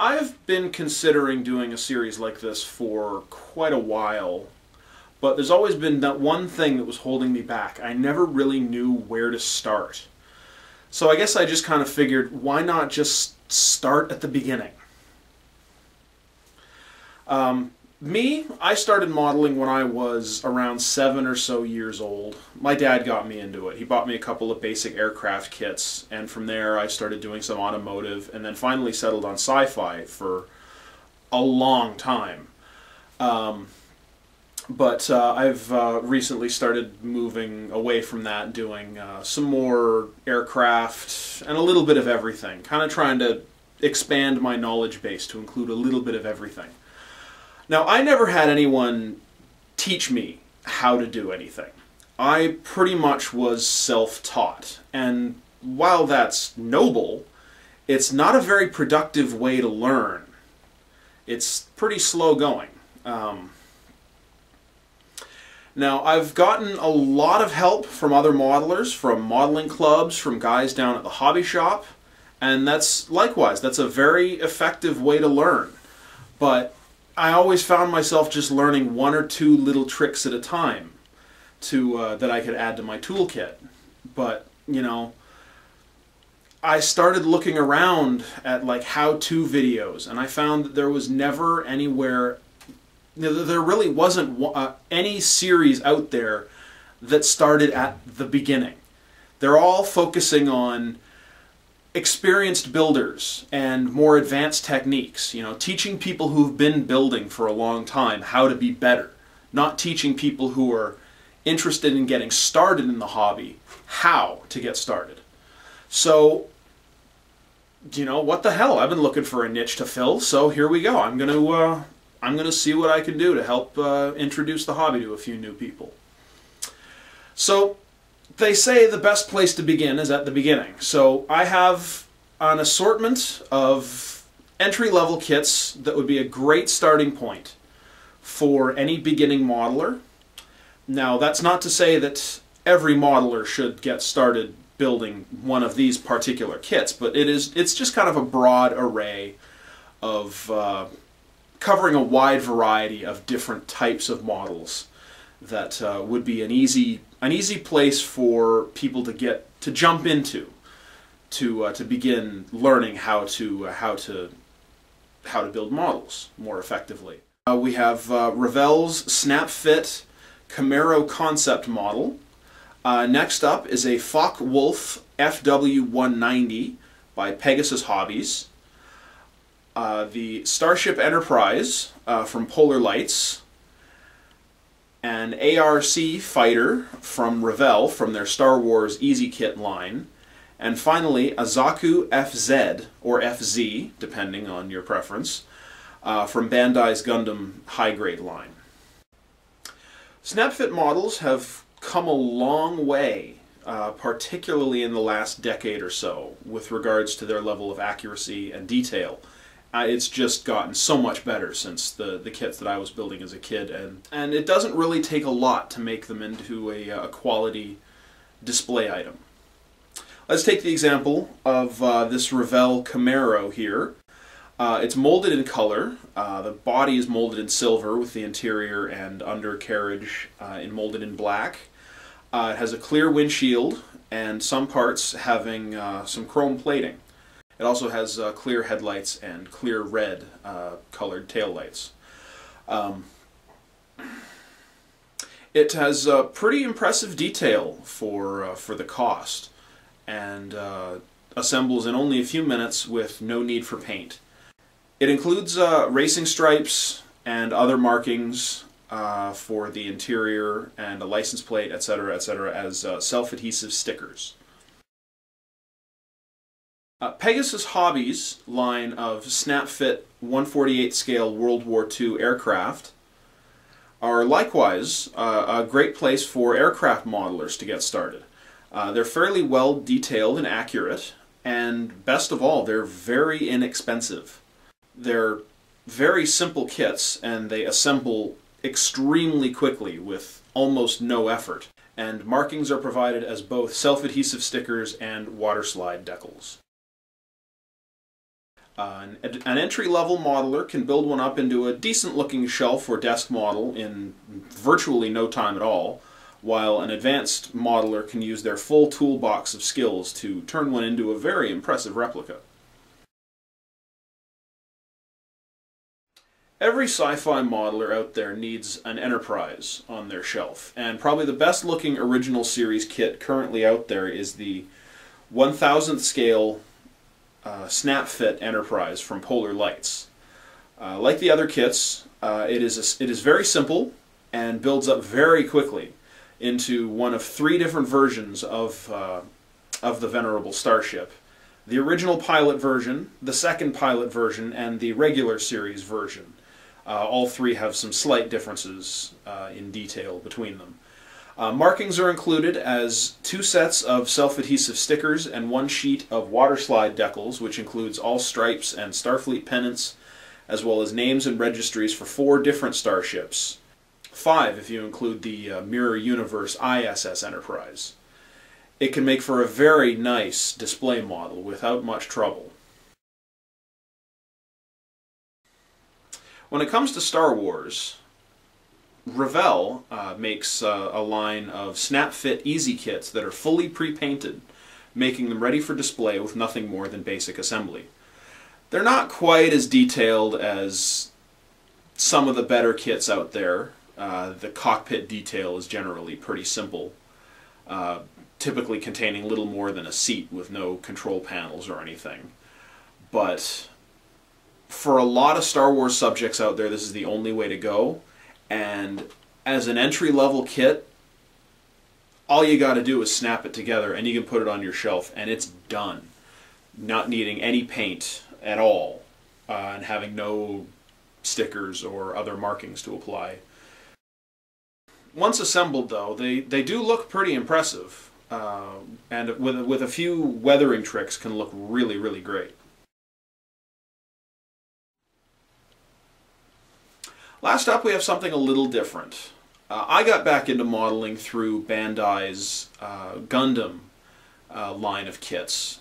I've been considering doing a series like this for quite a while, but there's always been that one thing that was holding me back. I never really knew where to start. So I guess I just kind of figured, why not just start at the beginning? I started modeling when I was around 7 or so years old. My dad got me into it. He bought me a couple of basic aircraft kits, and from there I started doing some automotive, and then finally settled on sci-fi for a long time. But I've recently started moving away from that, doing some more aircraft and a little bit of everything, kind of trying to expand my knowledge base to include a little bit of everything. Now, I never had anyone teach me how to do anything. I pretty much was self-taught, and while that's noble, it's not a very productive way to learn. It's pretty slow going. Now, I've gotten a lot of help from other modelers, from modeling clubs, from guys down at the hobby shop, and that's a very effective way to learn. But I always found myself just learning 1 or 2 little tricks at a time that I could add to my toolkit. But, you know, I started looking around at like how-to videos, and I found that there was never anywhere, there really wasn't any series out there that started at the beginning. They're all focusing on experienced builders and more advanced techniques, you know, teaching people who've been building for a long time how to be better, not teaching people who are interested in getting started in the hobby how to get started. So, you know, what the hell, I've been looking for a niche to fill, so here we go. I'm gonna see what I can do to help introduce the hobby to a few new people. So they say the best place to begin is at the beginning. So I have an assortment of entry-level kits that would be a great starting point for any beginning modeler. Now, that's not to say that every modeler should get started building one of these particular kits, but it's just kind of a broad array of covering a wide variety of different types of models that would be an easy place for people to jump into to begin learning how to build models more effectively. We have Revell's snap-fit Camaro concept model. Next up is a focke-wulf FW190 by Pegasus Hobbies. The Starship Enterprise from Polar Lights. An ARC fighter from Revell from their Star Wars Easy Kit line, and finally a Zaku FZ, or FZ, depending on your preference, from Bandai's Gundam High Grade line. Snap-fit models have come a long way, particularly in the last decade or so, with regards to their level of accuracy and detail. It's just gotten so much better since the kits that I was building as a kid, and it doesn't really take a lot to make them into a quality display item. Let's take the example of this Revell Camaro here. It's molded in color. The body is molded in silver with the interior and undercarriage molded in black. It has a clear windshield and some parts having some chrome plating. It also has clear headlights and clear red colored taillights. It has pretty impressive detail for the cost, and assembles in only a few minutes with no need for paint. It includes racing stripes and other markings for the interior and a license plate, etc., etc., as self-adhesive stickers. Pegasus Hobbies line of snap-fit 1/48 scale World War II aircraft are likewise a great place for aircraft modelers to get started. They're fairly well detailed and accurate, and best of all, they're very inexpensive. They're very simple kits, and they assemble extremely quickly with almost no effort, and markings are provided as both self-adhesive stickers and water slide decals. An entry-level modeler can build one up into a decent-looking shelf or desk model in virtually no time at all, while an advanced modeler can use their full toolbox of skills to turn one into a very impressive replica. Every sci-fi modeler out there needs an Enterprise on their shelf, and probably the best-looking original series kit currently out there is the 1000th scale snap-fit Enterprise from Polar Lights. Like the other kits, it is very simple and builds up very quickly into one of 3 different versions of the venerable starship. The original pilot version, the second pilot version, and the regular series version. All 3 have some slight differences in detail between them. Markings are included as 2 sets of self-adhesive stickers and 1 sheet of waterslide decals, which includes all stripes and Starfleet pennants, as well as names and registries for 4 different starships. 5 if you include the Mirror Universe ISS Enterprise. It can make for a very nice display model without much trouble. When it comes to Star Wars, Revell makes a line of snap-fit easy kits that are fully pre-painted, making them ready for display with nothing more than basic assembly. They're not quite as detailed as some of the better kits out there. The cockpit detail is generally pretty simple, typically containing little more than a seat with no control panels or anything. But for a lot of Star Wars subjects out there, this is the only way to go. And as an entry-level kit, all you got to do is snap it together and you can put it on your shelf and it's done. Not needing any paint at all and having no stickers or other markings to apply. Once assembled though, they do look pretty impressive and with a few weathering tricks can look really, really great. Last up, we have something a little different. I got back into modeling through Bandai's Gundam line of kits.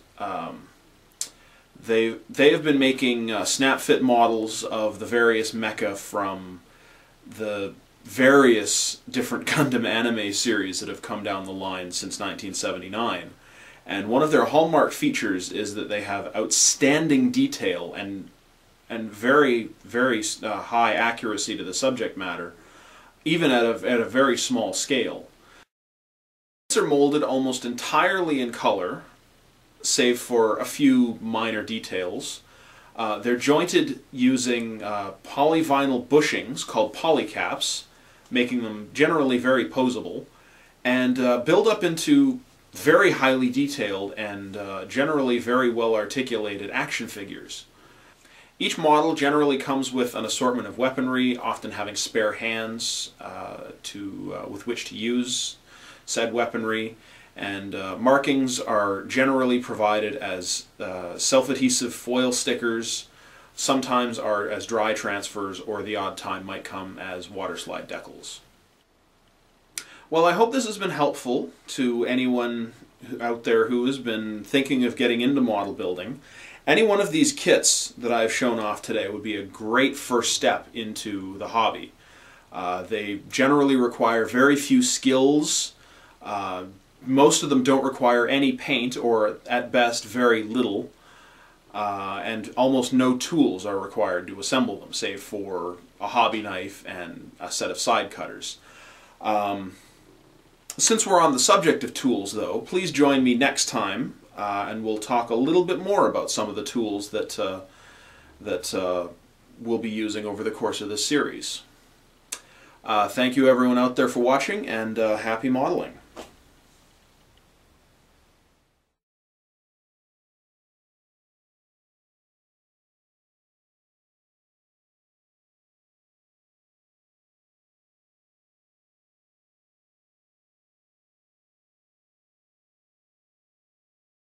They have been making snap-fit models of the various mecha from the various different Gundam anime series that have come down the line since 1979. And one of their hallmark features is that they have outstanding detail and very, very high accuracy to the subject matter, even at a very small scale. These are molded almost entirely in color, save for a few minor details. They're jointed using polyvinyl bushings called polycaps, making them generally very posable, and build up into very highly detailed and generally very well articulated action figures. Each model generally comes with an assortment of weaponry, often having spare hands with which to use said weaponry, and markings are generally provided as self-adhesive foil stickers, sometimes are as dry transfers, or the odd time might come as waterslide decals. Well, I hope this has been helpful to anyone out there who has been thinking of getting into model building. Any one of these kits that I've shown off today would be a great first step into the hobby. They generally require very few skills. Most of them don't require any paint, or at best very little. And almost no tools are required to assemble them, save for a hobby knife and a set of side cutters. Since we're on the subject of tools, though, please join me next time. And we'll talk a little bit more about some of the tools that we'll be using over the course of this series. Thank you everyone out there for watching, and happy modeling.